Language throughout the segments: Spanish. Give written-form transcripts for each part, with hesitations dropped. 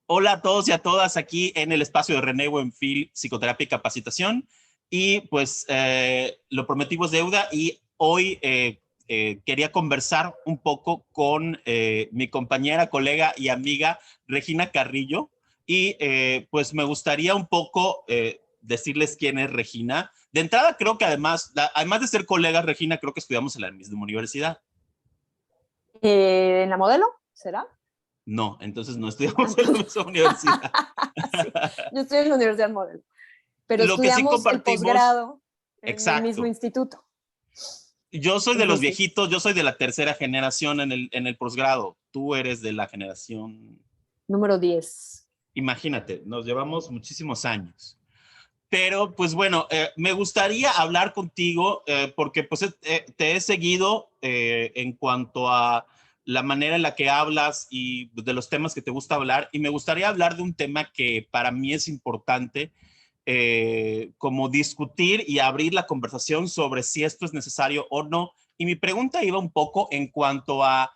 Hola a todos y a todas aquí en el espacio de René Buenfil, Psicoterapia y Capacitación. Y pues lo prometido es deuda y hoy quería conversar un poco con mi compañera, colega y amiga Regina Carrillo. Y pues me gustaría un poco decirles quién es Regina. De entrada creo que además de ser colegas, Regina, creo que estudiamos en la misma universidad. ¿En la Modelo? ¿Será? No, entonces no estudiamos en la misma universidad. Sí, yo estoy en la Universidad Modelo, pero Lo que sí estudiamos el compartimos, posgrado en el mismo exacto. instituto. Yo soy de Es los decir, viejitos, yo soy de la tercera generación en el posgrado. Tú eres de la generación, número 10. imagínate, nos llevamos muchísimos años. Pero pues bueno, me gustaría hablar contigo porque pues te he seguido en cuanto a la manera en la que hablas y de los temas que te gusta hablar. Y me gustaría hablar de un tema que para mí es importante, como discutir y abrir la conversación sobre si esto es necesario o no. Y mi pregunta iba un poco en cuanto a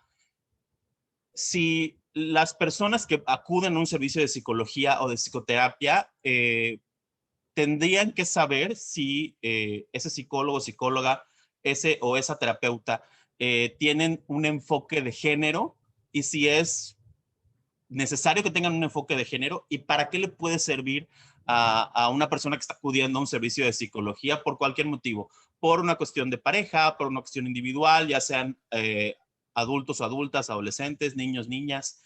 si las personas que acuden a un servicio de psicología o de psicoterapia tendrían que saber si ese psicólogo, psicóloga, ese o esa terapeuta tienen un enfoque de género y si es necesario que tengan un enfoque de género y para qué le puede servir a una persona que está acudiendo a un servicio de psicología por cualquier motivo, por una cuestión de pareja, por una cuestión individual, ya sean adultos o adultas, adolescentes, niños, niñas.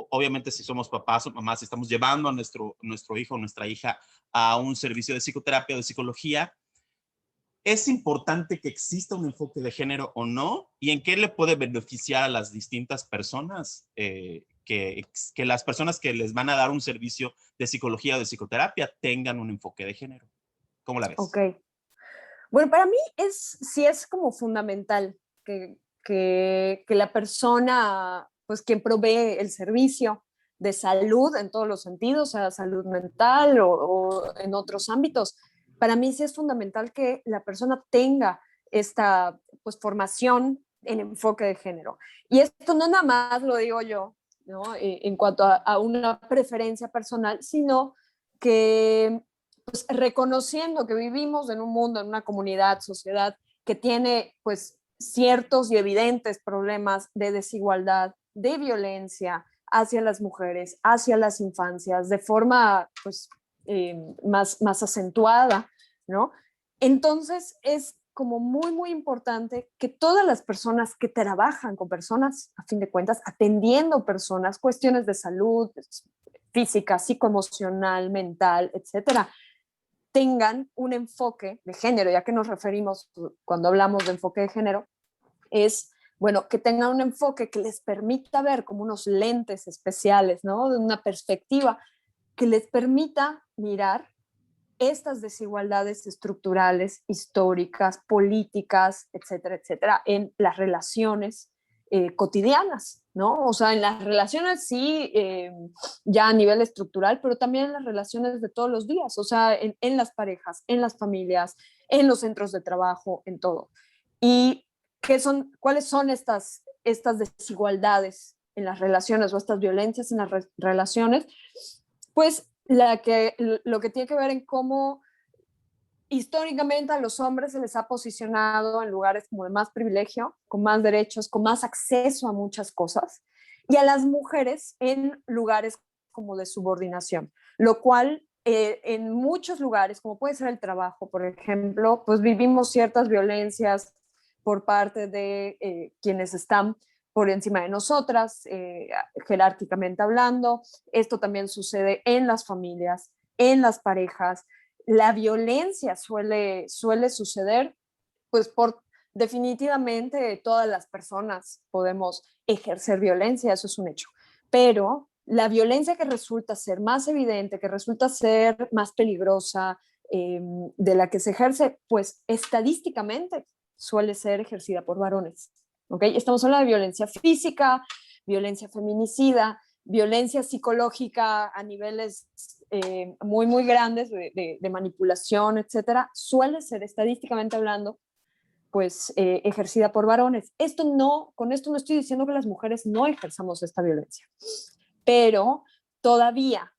Obviamente si somos papás o mamás, si estamos llevando a nuestro hijo o nuestra hija a un servicio de psicoterapia o de psicología, ¿es importante que exista un enfoque de género o no? ¿Y en qué le puede beneficiar a las distintas personas? Que las personas que les van a dar un servicio de psicología o de psicoterapia tengan un enfoque de género. ¿Cómo la Ok. ves? Bueno, para mí sí es como fundamental que la persona, pues quien provee el servicio de salud en todos los sentidos, sea salud mental o en otros ámbitos, para mí sí es fundamental que la persona tenga esta pues formación en enfoque de género. Y esto no nada más lo digo yo, ¿no? En cuanto a una preferencia personal, sino que pues, reconociendo que vivimos en un mundo, en una comunidad, sociedad que tiene pues ciertos y evidentes problemas de desigualdad, de violencia hacia las mujeres, hacia las infancias, de forma pues más acentuada, ¿no? Entonces es como muy importante que todas las personas que trabajan con personas, a fin de cuentas, atendiendo personas, cuestiones de salud física, psicoemocional, mental, etcétera, tengan un enfoque de género, ya que nos referimos cuando hablamos de enfoque de género, es, bueno, que tengan un enfoque que les permita ver como unos lentes especiales, ¿no? De una perspectiva que les permita mirar estas desigualdades estructurales, históricas, políticas, etcétera, etcétera, en las relaciones cotidianas, ¿no? O sea, en las relaciones sí, ya a nivel estructural, pero también en las relaciones de todos los días, o sea, en las parejas, en las familias, en los centros de trabajo, en todo. ¿Y cuáles son estas desigualdades en las relaciones o estas violencias en las relaciones? Pues lo que tiene que ver en cómo históricamente a los hombres se les ha posicionado en lugares como de más privilegio, con más derechos, con más acceso a muchas cosas, y a las mujeres en lugares como de subordinación, lo cual en muchos lugares, como puede ser el trabajo, por ejemplo, pues vivimos ciertas violencias por parte de quienes están por encima de nosotras, jerárquicamente hablando. Esto también sucede en las familias, en las parejas. La violencia suele suceder, pues por definitivamente todas las personas podemos ejercer violencia, eso es un hecho, pero la violencia que resulta ser más evidente, que resulta ser más peligrosa, de la que se ejerce, pues estadísticamente suele ser ejercida por varones. ¿Okay? Estamos hablando de violencia física, violencia feminicida, violencia psicológica a niveles muy grandes de manipulación, etcétera, suele ser estadísticamente hablando pues ejercida por varones. Con esto no estoy diciendo que las mujeres no ejerzamos esta violencia, pero todavía,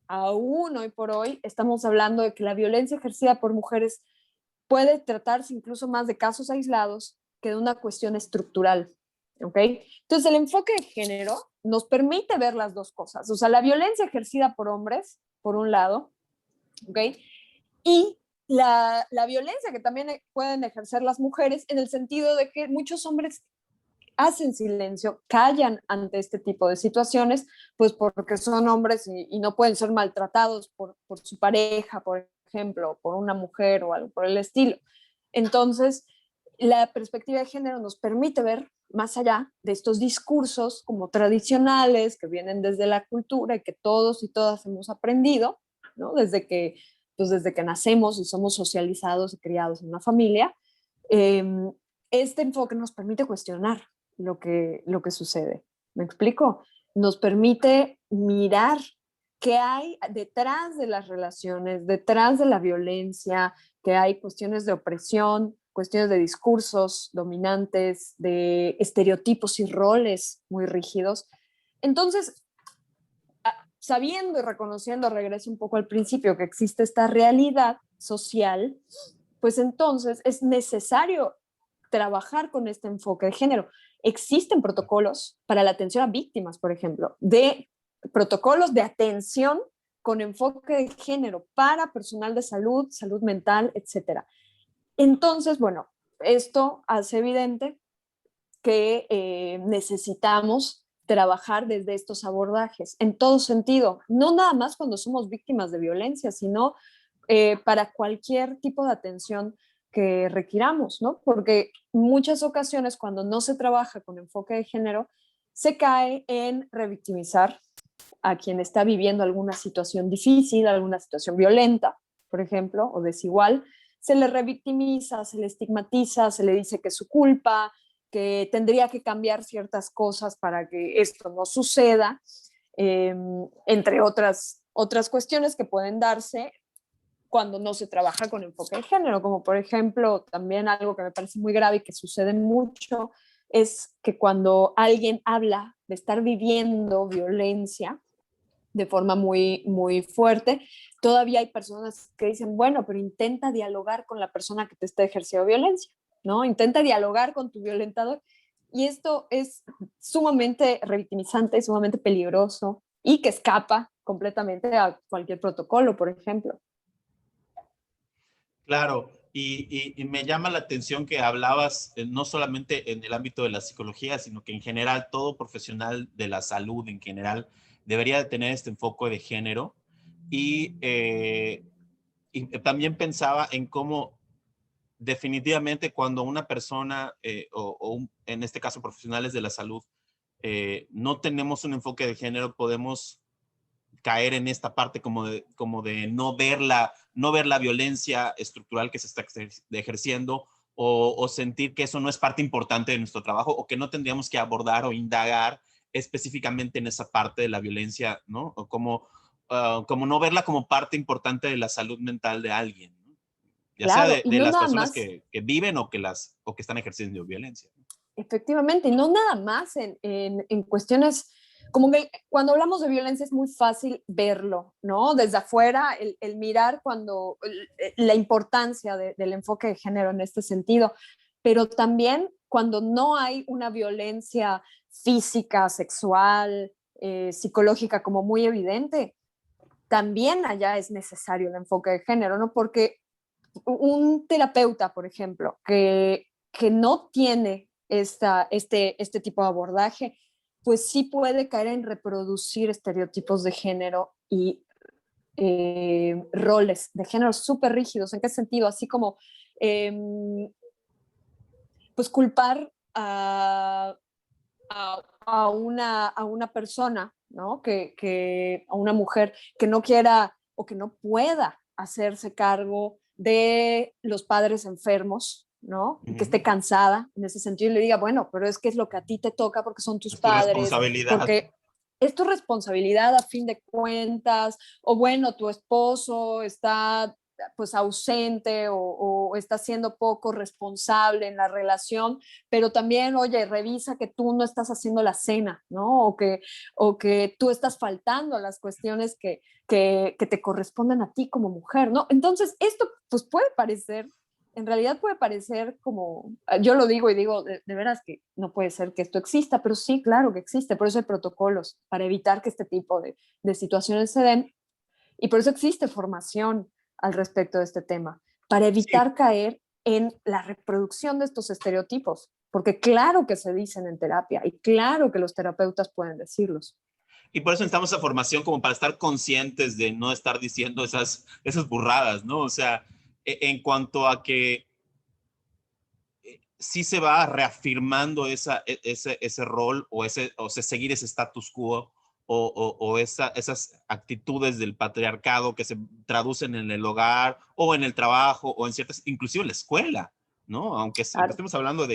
aún hoy por hoy, estamos hablando de que la violencia ejercida por mujeres puede tratarse incluso más de casos aislados que de una cuestión estructural. ¿Ok? Entonces, el enfoque de género nos permite ver las dos cosas. O sea, la violencia ejercida por hombres, por un lado, ¿ok? Y la violencia que también pueden ejercer las mujeres en el sentido de que muchos hombres hacen silencio, callan ante este tipo de situaciones, pues porque son hombres y no pueden ser maltratados por su pareja, por ejemplo, por una mujer o algo por el estilo. Entonces, la perspectiva de género nos permite ver más allá de estos discursos como tradicionales que vienen desde la cultura y que todos y todas hemos aprendido, ¿no? Desde que nacemos y somos socializados y criados en una familia. Este enfoque nos permite cuestionar lo que sucede. ¿Me explico? Nos permite mirar qué hay detrás de las relaciones, detrás de la violencia, que hay cuestiones de opresión, cuestiones de discursos dominantes, de estereotipos y roles muy rígidos. Entonces, sabiendo y reconociendo, regreso un poco al principio, que existe esta realidad social, pues entonces es necesario trabajar con este enfoque de género. Existen protocolos para la atención a víctimas, por ejemplo, de protocolos de atención con enfoque de género para personal de salud, salud mental, etcétera. Entonces, bueno, esto hace evidente que necesitamos trabajar desde estos abordajes en todo sentido, no nada más cuando somos víctimas de violencia, sino para cualquier tipo de atención que requiramos, ¿no? Porque muchas ocasiones cuando no se trabaja con enfoque de género, se cae en revictimizar a quien está viviendo alguna situación difícil, alguna situación violenta, por ejemplo, o desigual. Se le revictimiza, se le estigmatiza, se le dice que es su culpa, que tendría que cambiar ciertas cosas para que esto no suceda, entre otras cuestiones que pueden darse cuando no se trabaja con enfoque de género, como por ejemplo, también algo que me parece muy grave y que sucede mucho, es que cuando alguien habla de estar viviendo violencia de forma muy, muy fuerte, todavía hay personas que dicen, bueno, pero intenta dialogar con la persona que te está ejerciendo violencia, ¿no? Intenta dialogar con tu violentador. Y esto es sumamente revictimizante, sumamente peligroso y que escapa completamente a cualquier protocolo, por ejemplo. Claro, y me llama la atención que hablabas no solamente en el ámbito de la psicología, sino que en general todo profesional de la salud en general debería de tener este enfoque de género. Y, y también pensaba en cómo definitivamente cuando una persona, en este caso profesionales de la salud, no tenemos un enfoque de género, podemos caer en esta parte como de no ver la violencia estructural que se está ejerciendo o sentir que eso no es parte importante de nuestro trabajo o que no tendríamos que abordar o indagar específicamente en esa parte de la violencia, ¿no? O como no verla como parte importante de la salud mental de alguien, ¿no? Ya sea Claro, y de no las nada personas más, que viven o que están ejerciendo violencia. efectivamente, y no nada más en cuestiones, como que cuando hablamos de violencia es muy fácil verlo, ¿no? Desde afuera, el mirar la importancia del enfoque de género en este sentido, pero también cuando no hay una violencia física, sexual, psicológica como muy evidente, también allá es necesario el enfoque de género, ¿no? Porque un terapeuta, por ejemplo, que no tiene este tipo de abordaje, pues sí puede caer en reproducir estereotipos de género y roles de género súper rígidos. ¿En qué sentido? Así como, eh, pues culpar a una persona, ¿no? A una mujer que no quiera o que no pueda hacerse cargo de los padres enfermos, ¿no? Y que esté cansada en ese sentido y le diga, bueno, pero es que es lo que a ti te toca porque son tus Es tu padres, responsabilidad. porque es tu responsabilidad a fin de cuentas, o bueno, tu esposo está pues ausente o estás siendo poco responsable en la relación, pero también, oye, revisa que tú no estás haciendo la cena, ¿no? O que tú estás faltando a las cuestiones que te corresponden a ti como mujer, ¿no? Entonces, esto pues puede parecer, en realidad puede parecer como, yo lo digo y digo, de veras que no puede ser que esto exista, pero sí, claro que existe, por eso hay protocolos para evitar que este tipo de situaciones se den y por eso existe formación al respecto de este tema, para Sí, evitar caer en la reproducción de estos estereotipos, porque claro que se dicen en terapia y claro que los terapeutas pueden decirlos. y por eso necesitamos esa formación como para estar conscientes de no estar diciendo esas burradas, ¿no? O sea, en cuanto a que sí se va reafirmando ese rol o seguir ese status quo esas actitudes del patriarcado que se traducen en el hogar o en el trabajo o en ciertas, inclusive en la escuela, ¿no? Aunque Claro. estemos hablando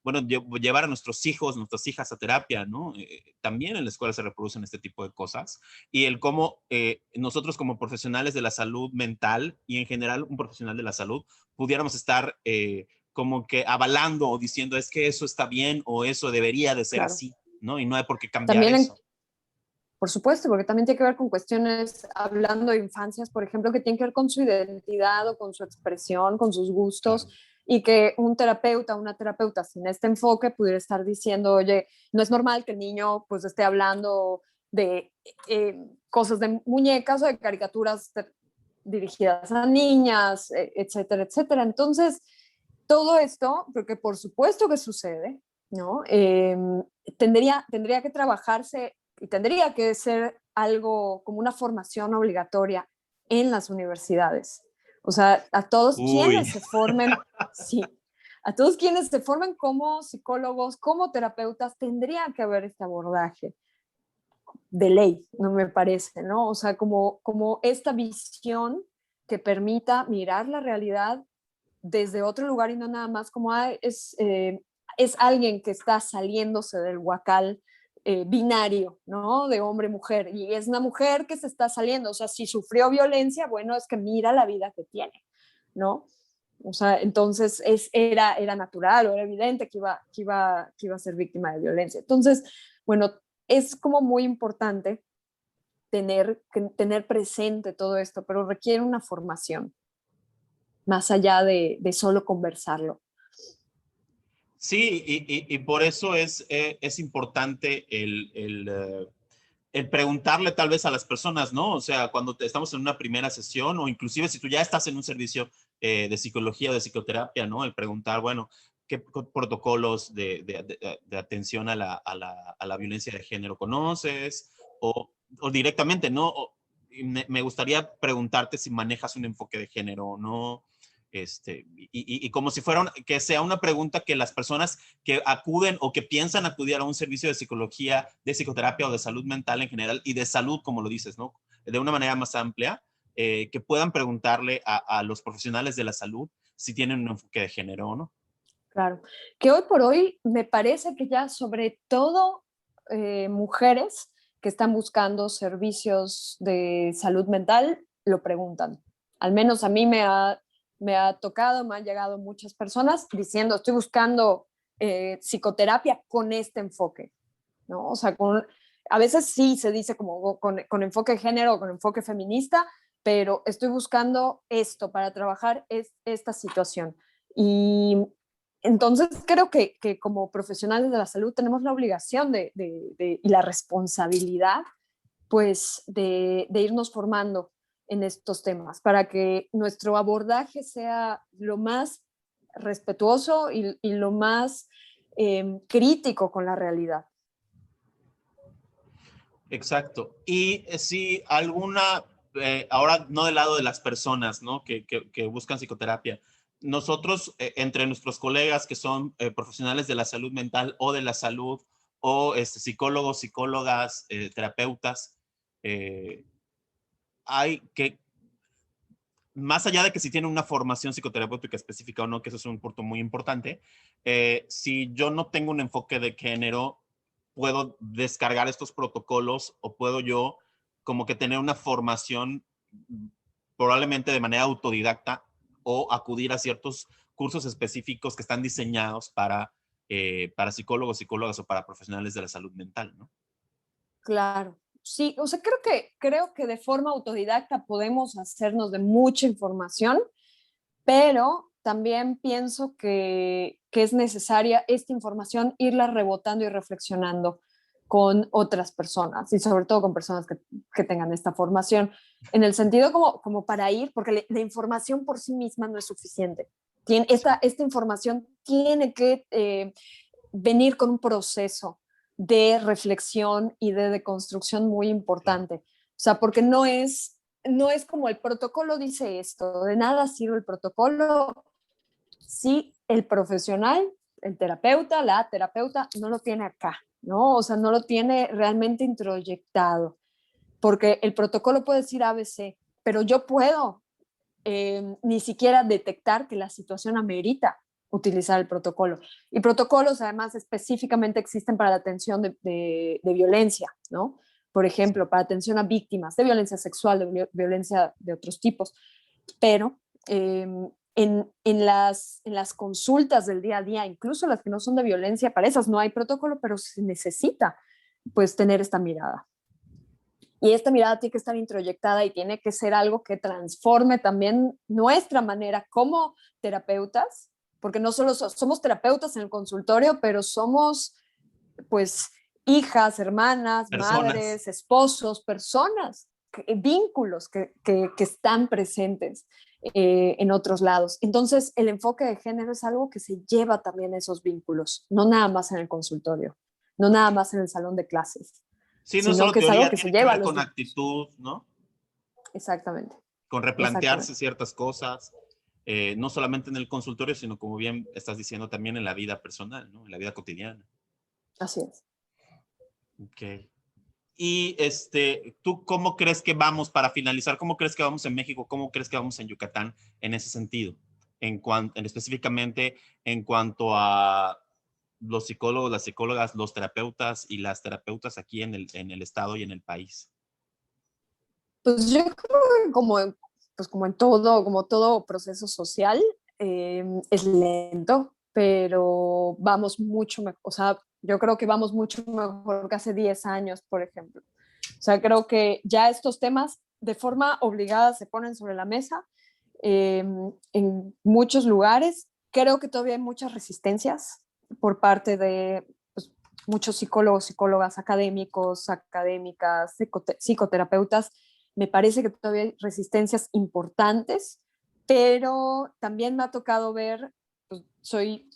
bueno, llevar a nuestros hijos, nuestras hijas a terapia, ¿no? También en la escuela se reproducen este tipo de cosas y el cómo nosotros como profesionales de la salud mental y en general un profesional de la salud pudiéramos estar como que avalando o diciendo es que eso está bien o eso debería de ser Claro. así, ¿no? Y no hay por qué cambiar También, eso. por supuesto, porque también tiene que ver con cuestiones, hablando de infancias, por ejemplo, que tienen que ver con su identidad o con su expresión, con sus gustos, Claro. y que un terapeuta, una terapeuta sin este enfoque pudiera estar diciendo, oye, no es normal que el niño pues esté hablando de cosas de muñecas o de caricaturas dirigidas a niñas, etcétera, etcétera. Entonces, todo esto, porque por supuesto que sucede, ¿no? Tendría que trabajarse y tendría que ser algo como una formación obligatoria en las universidades. O sea, a todos Uy, quienes se formen, sí, a todos quienes se formen como psicólogos, como terapeutas, tendría que haber este abordaje de ley, no me parece, ¿no? O sea, como esta visión que permita mirar la realidad desde otro lugar y no nada más como es alguien que está saliéndose del huacal binario, ¿no? De hombre-mujer. Y es una mujer que se está saliendo. O sea, si sufrió violencia, bueno, es que mira la vida que tiene, ¿no? O sea, entonces era natural o era evidente que iba a ser víctima de violencia. Entonces, bueno, es como muy importante tener presente todo esto, pero requiere una formación más allá de solo conversarlo. sí, y por eso es importante el preguntarle tal vez a las personas, ¿no? O sea, cuando estamos en una primera sesión o inclusive si tú ya estás en un servicio de psicología o de psicoterapia, ¿no? El preguntar, bueno, ¿qué protocolos de atención a la violencia de género conoces? O directamente, ¿no? Me gustaría preguntarte si manejas un enfoque de género o no. Y como si fuera que sea una pregunta que las personas que acuden o que piensan acudir a un servicio de psicología, de psicoterapia o de salud mental en general y de salud, como lo dices, ¿no? De una manera más amplia, que puedan preguntarle a los profesionales de la salud si tienen un enfoque de género o no. Claro, que hoy por hoy me parece que ya sobre todo mujeres que están buscando servicios de salud mental lo preguntan. Al menos a mí me ha tocado, me han llegado muchas personas diciendo, estoy buscando psicoterapia con este enfoque, ¿no? O sea, a veces sí se dice como con enfoque de género o con enfoque feminista, pero estoy buscando esto para trabajar esta situación. Y entonces creo que como profesionales de la salud tenemos la obligación y la responsabilidad pues de irnos formando en estos temas para que nuestro abordaje sea lo más respetuoso y lo más crítico con la realidad. Exacto. Y si alguna, ahora no del lado de las personas, ¿no? Que buscan psicoterapia, nosotros, entre nuestros colegas que son profesionales de la salud mental o de la salud, o psicólogos, psicólogas, terapeutas, eh, hay que, más allá de que si tienen una formación psicoterapéutica específica o no, que eso es un punto muy importante, si yo no tengo un enfoque de género, puedo descargar estos protocolos o puedo yo como que tener una formación probablemente de manera autodidacta o acudir a ciertos cursos específicos que están diseñados para psicólogos, psicólogas o para profesionales de la salud mental, ¿no? Claro. Sí, o sea, creo que de forma autodidacta podemos hacernos de mucha información, pero también pienso que es necesaria esta información irla rebotando y reflexionando con otras personas y sobre todo con personas que tengan esta formación, en el sentido como para ir, porque la información por sí misma no es suficiente. Esta información tiene que venir con un proceso de reflexión y de deconstrucción muy importante. O sea, porque no es como el protocolo dice esto, de nada sirve el protocolo si el profesional, el terapeuta, la terapeuta, no lo tiene acá, ¿no? O sea, no lo tiene realmente introyectado, porque el protocolo puede decir ABC, pero yo puedo ni siquiera detectar que la situación amerita utilizar el protocolo. Y protocolos además específicamente existen para la atención de violencia, ¿no? Por ejemplo, para atención a víctimas de violencia sexual, de violencia de otros tipos. Pero en las consultas del día a día, incluso las que no son de violencia, para esas no hay protocolo, pero se necesita pues tener esta mirada. Y esta mirada tiene que estar introyectada y tiene que ser algo que transforme también nuestra manera como terapeutas, porque no solo somos terapeutas en el consultorio, pero somos pues hijas, hermanas, Personas. madres, esposos, personas, vínculos que están presentes en otros lados. Entonces, el enfoque de género es algo que se lleva también a esos vínculos, no nada más en el consultorio, no nada más en el salón de clases, Sí, no es sino solo que es algo teoría, que se tiene que lleva a ver los con vínculos. actitud, ¿no? Exactamente, Con replantearse exactamente. ciertas cosas, no solamente en el consultorio, sino como bien estás diciendo también en la vida personal, ¿no? En la vida cotidiana. Así es. Ok. Y ¿tú cómo crees que vamos, para finalizar, cómo crees que vamos en México, cómo crees que vamos en Yucatán en ese sentido? Específicamente en cuanto a los psicólogos, las psicólogas, los terapeutas y las terapeutas aquí en el estado y en el país. Pues yo creo que pues como todo proceso social, es lento, pero vamos mucho mejor. O sea, yo creo que vamos mucho mejor que hace 10 años, por ejemplo. O sea, creo que ya estos temas de forma obligada se ponen sobre la mesa en muchos lugares. Creo que todavía hay muchas resistencias por parte de pues, muchos psicólogos, psicólogas, académicos, académicas, psicoterapeutas. Me parece que todavía hay resistencias importantes, pero también me ha tocado ver, pues, soy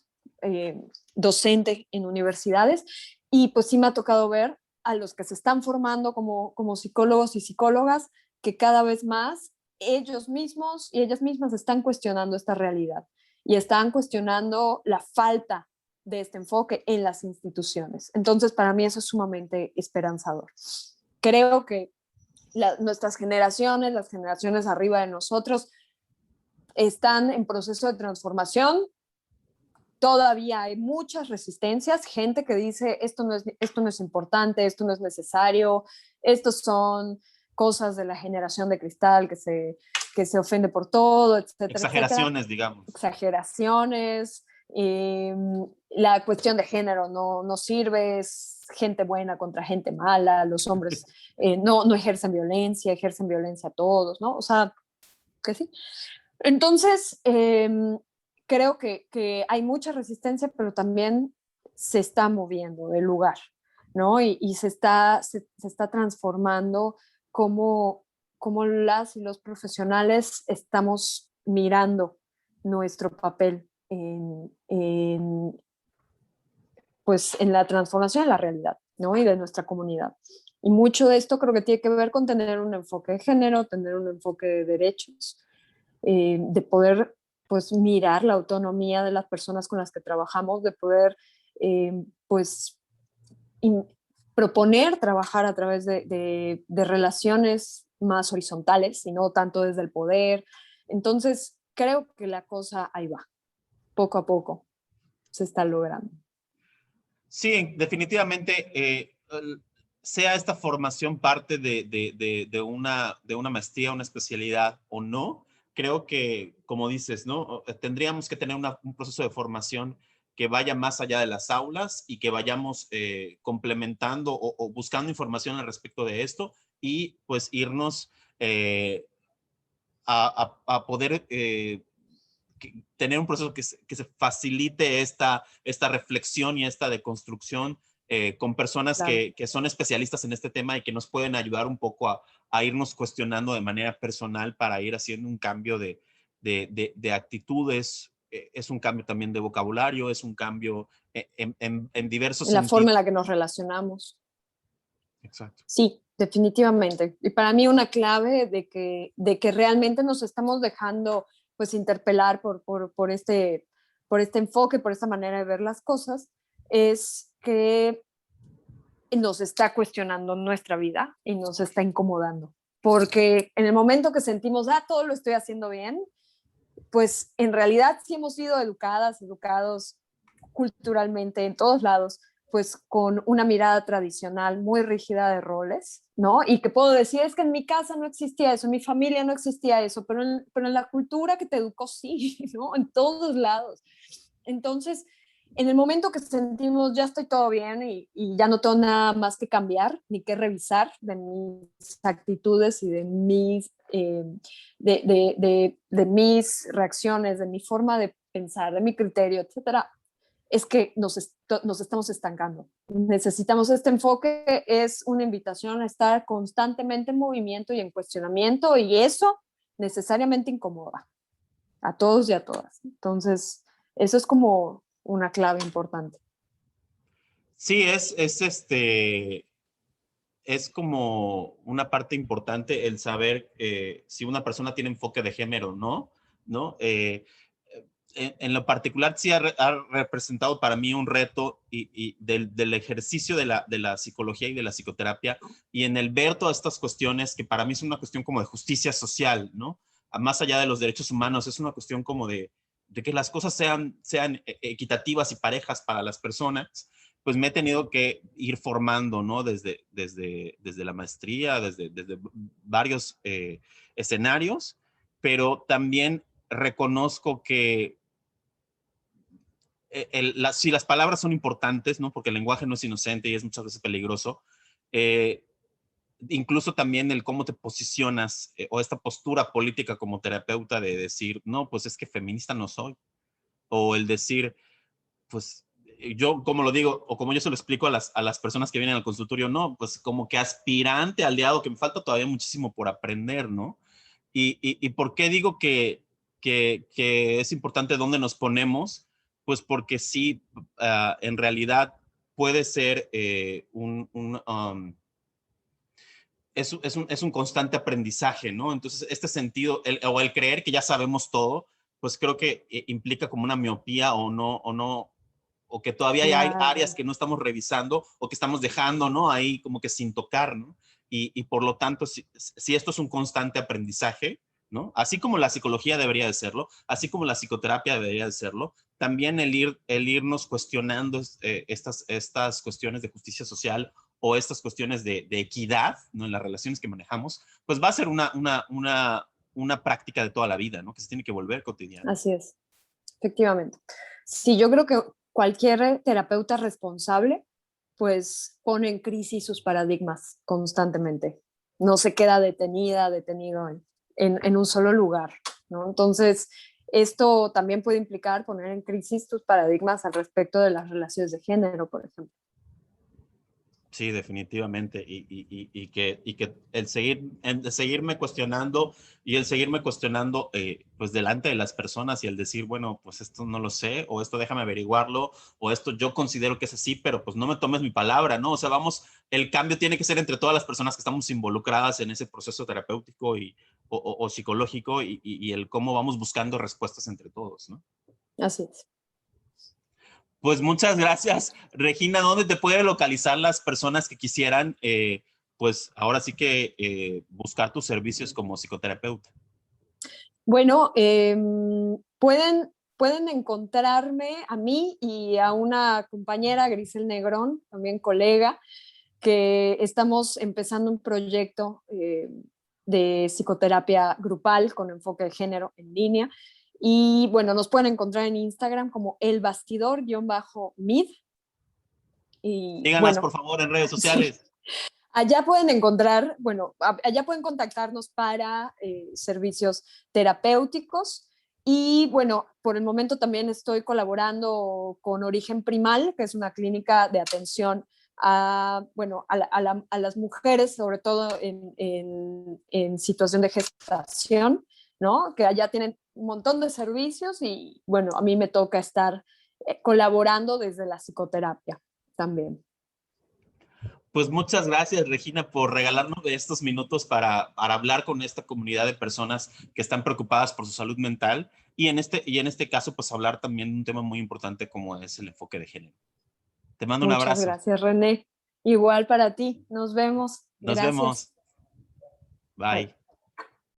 docente en universidades y pues sí me ha tocado ver a los que se están formando como psicólogos y psicólogas que cada vez más ellos mismos y ellas mismas están cuestionando esta realidad y están cuestionando la falta de este enfoque en las instituciones. Entonces, para mí eso es sumamente esperanzador. Creo que nuestras generaciones, las generaciones arriba de nosotros, están en proceso de transformación. Todavía hay muchas resistencias, gente que dice esto no es importante, esto no es necesario, estos son cosas de la generación de cristal que se ofende por todo, etcétera, etcétera. Exageraciones, digamos. Exageraciones, la cuestión de género no sirve, es gente buena contra gente mala, los hombres no ejercen violencia a todos, ¿no? O sea, que sí. Entonces, creo que hay mucha resistencia, pero también se está moviendo del lugar, ¿no? Y se está transformando como, como las y los profesionales estamos mirando nuestro papel pues, en la transformación de la realidad, ¿no? Y de nuestra comunidad. Y mucho de esto creo que tiene que ver con tener un enfoque de género, tener un enfoque de derechos, de poder pues mirar la autonomía de las personas con las que trabajamos, de poder pues in, proponer trabajar a través de relaciones más horizontales y no tanto desde el poder. Entonces, creo que la cosa ahí va, poco a poco se está logrando. Sí, definitivamente. sea esta formación parte de una maestría, una especialidad o no, creo que, como dices, ¿no? Tendríamos que tener un proceso de formación que vaya más allá de las aulas y que vayamos complementando o buscando información al respecto de esto y pues irnos a poder tener un proceso que se facilite esta reflexión y esta deconstrucción con personas Claro. que son especialistas en este tema y que nos pueden ayudar un poco a irnos cuestionando de manera personal para ir haciendo un cambio de actitudes. Es un cambio también de vocabulario, es un cambio en diversos La sentidos. forma en la que nos relacionamos. Exacto. Sí, definitivamente. Y para mí una clave de que realmente nos estamos dejando pues interpelar por este enfoque, por esta manera de ver las cosas, es que nos está cuestionando nuestra vida y nos está incomodando. Porque en el momento que sentimos, todo lo estoy haciendo bien, pues en realidad sí hemos sido educadas, educados culturalmente en todos lados, pues con una mirada tradicional muy rígida de roles, ¿no? Y que puedo decir, es que en mi casa no existía eso, en mi familia no existía eso, pero en la cultura que te educó sí, ¿no? En todos lados. Entonces, en el momento que sentimos ya estoy todo bien y ya no tengo nada más que cambiar ni que revisar de mis actitudes y de mis reacciones, de mi forma de pensar, de mi criterio, etcétera, es que nos estamos estancando. Necesitamos este enfoque, es una invitación a estar constantemente en movimiento y en cuestionamiento, y eso necesariamente incomoda a todos y a todas. Entonces, eso es como una clave importante. Sí, es como una parte importante el saber si una persona tiene enfoque de género o no, ¿no? En lo particular sí ha representado para mí un reto y del ejercicio de la psicología y de la psicoterapia y en el ver todas estas cuestiones que para mí es una cuestión como de justicia social, ¿no? Más allá de los derechos humanos, es una cuestión como de que las cosas sean equitativas y parejas para las personas, pues me he tenido que ir formando, ¿no? Desde la maestría, desde varios escenarios, pero también reconozco que si las palabras son importantes, ¿no? Porque el lenguaje no es inocente y es muchas veces peligroso, eh, incluso también el cómo te posicionas o esta postura política como terapeuta de decir, no, pues es que feminista no soy, o el decir, pues yo como lo digo, o como yo se lo explico a las personas que vienen al consultorio, no, pues como que aspirante, aliado, que me falta todavía muchísimo por aprender, ¿no? Y ¿por qué digo que es importante dónde nos ponemos? Pues porque sí, en realidad puede ser es un constante aprendizaje, ¿no? Entonces, este sentido, o el creer que ya sabemos todo, pues creo que implica como una miopía o que todavía hay áreas Claro. que no estamos revisando o que estamos dejando, ¿no? Ahí como que sin tocar, ¿no? Y por lo tanto, si esto es un constante aprendizaje, ¿no? Así como la psicología debería de serlo, así como la psicoterapia debería de serlo, también el irnos cuestionando estas cuestiones de justicia social o estas cuestiones de equidad, ¿no? En las relaciones que manejamos, pues va a ser una práctica de toda la vida, ¿no? Que se tiene que volver cotidiana. Así es, efectivamente. Sí, yo creo que cualquier terapeuta responsable pues pone en crisis sus paradigmas constantemente. No se queda detenido en un solo lugar, ¿no? Entonces, esto también puede implicar poner en crisis tus paradigmas al respecto de las relaciones de género, por ejemplo. Sí, definitivamente. Y que el seguirme cuestionando y el seguirme cuestionando, pues delante de las personas y el decir, bueno, pues esto no lo sé, o esto déjame averiguarlo, o esto yo considero que es así, pero pues no me tomes mi palabra, ¿no? O sea, vamos, el cambio tiene que ser entre todas las personas que estamos involucradas en ese proceso terapéutico o psicológico y el cómo vamos buscando respuestas entre todos, ¿no? Así es. Pues muchas gracias, Regina. ¿Dónde te puede localizar las personas que quisieran, pues ahora sí que buscar tus servicios como psicoterapeuta? Bueno, pueden encontrarme a mí y a una compañera, Grisel Negrón, también colega, que estamos empezando un proyecto de psicoterapia grupal con enfoque de género en línea. Y bueno, nos pueden encontrar en Instagram como elbastidor_mid. Y Síganas, bueno, por favor, en redes sí, sociales. allá pueden encontrar, bueno, allá pueden contactarnos para servicios terapéuticos. Y bueno, por el momento también estoy colaborando con Origen Primal, que es una clínica de atención a, bueno, a las mujeres, sobre todo en situación de gestación, ¿no? Que allá tienen un montón de servicios y bueno, a mí me toca estar colaborando desde la psicoterapia también. Pues muchas gracias, Regina, por regalarnos de estos minutos para hablar con esta comunidad de personas que están preocupadas por su salud mental y en este caso, pues hablar también de un tema muy importante como es el enfoque de género. Te mando un Muchas abrazo. gracias, René. Igual para ti. Nos vemos. Nos vemos. Gracias. Bye. Bye.